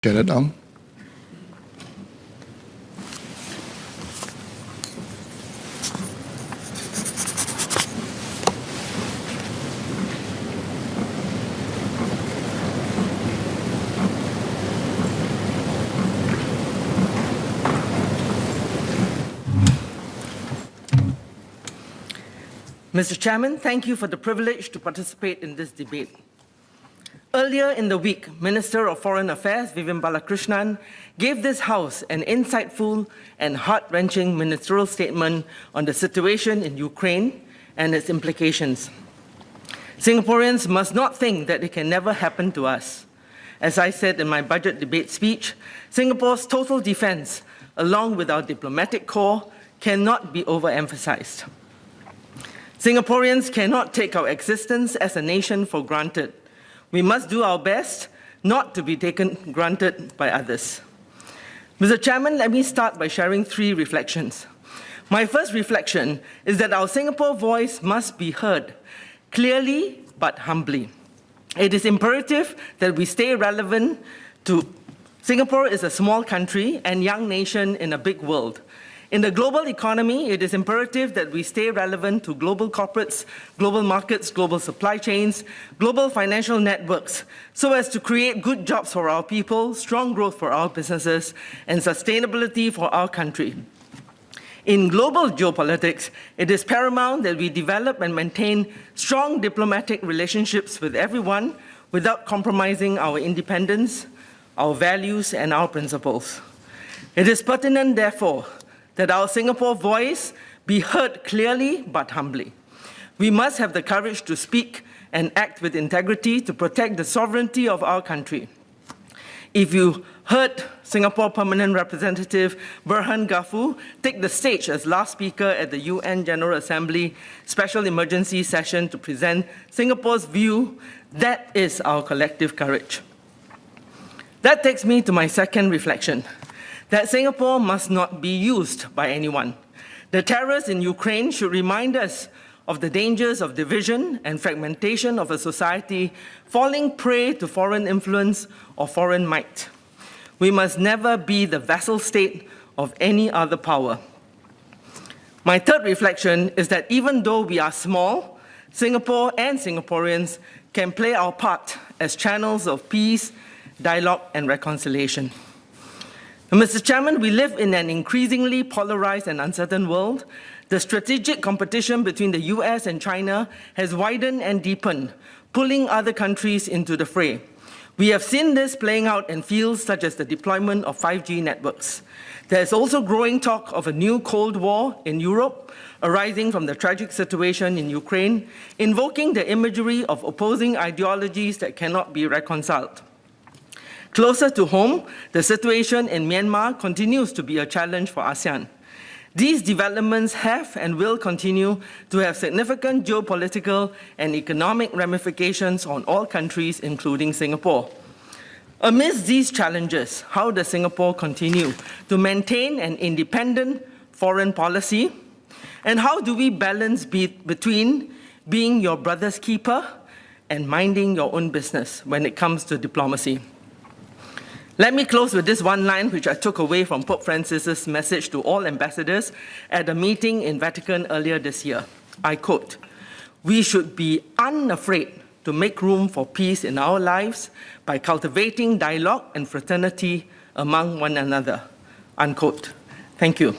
Janet Ong. Mr. Chairman, thank you for the privilege to participate in this debate. Earlier in the week, Minister of Foreign Affairs Vivian Balakrishnan gave this House an insightful and heart-wrenching ministerial statement on the situation in Ukraine and its implications. Singaporeans must not think that it can never happen to us. As I said in my budget debate speech, Singapore's total defense, along with our diplomatic corps, cannot be overemphasized. Singaporeans cannot take our existence as a nation for granted. We must do our best not to be taken granted by others. Mr. Chairman, let me start by sharing 3 reflections. My first reflection is that our Singapore voice must be heard clearly but humbly. It is imperative that we stay relevant to Singapore is a small country and young nation in a big world. In the global economy, it is imperative that we stay relevant to global corporates, global markets, global supply chains, global financial networks, so as to create good jobs for our people, strong growth for our businesses, and sustainability for our country. In global geopolitics, it is paramount that we develop and maintain strong diplomatic relationships with everyone without compromising our independence, our values, and our principles. It is pertinent, therefore, that our Singapore voice be heard clearly but humbly. We must have the courage to speak and act with integrity to protect the sovereignty of our country. If you heard Singapore Permanent Representative Burhan Ghafu take the stage as last speaker at the UN General Assembly Special Emergency Session to present Singapore's view, that is our collective courage. That takes me to my second reflection, that Singapore must not be used by anyone. The terrors in Ukraine should remind us of the dangers of division and fragmentation of a society falling prey to foreign influence or foreign might. We must never be the vassal state of any other power. My third reflection is that even though we are small, Singapore and Singaporeans can play our part as channels of peace, dialogue, and reconciliation. Mr. Chairman, we live in an increasingly polarized and uncertain world. The strategic competition between the US and China has widened and deepened, pulling other countries into the fray. We have seen this playing out in fields such as the deployment of 5G networks. There is also growing talk of a new Cold War in Europe, arising from the tragic situation in Ukraine, invoking the imagery of opposing ideologies that cannot be reconciled. Closer to home, the situation in Myanmar continues to be a challenge for ASEAN. These developments have and will continue to have significant geopolitical and economic ramifications on all countries, including Singapore. Amidst these challenges, how does Singapore continue to maintain an independent foreign policy? And how do we balance between being your brother's keeper and minding your own business when it comes to diplomacy? Let me close with this one line which I took away from Pope Francis's message to all ambassadors at a meeting in Vatican earlier this year. I quote, "We should be unafraid to make room for peace in our lives by cultivating dialogue and fraternity among one another." Unquote. Thank you.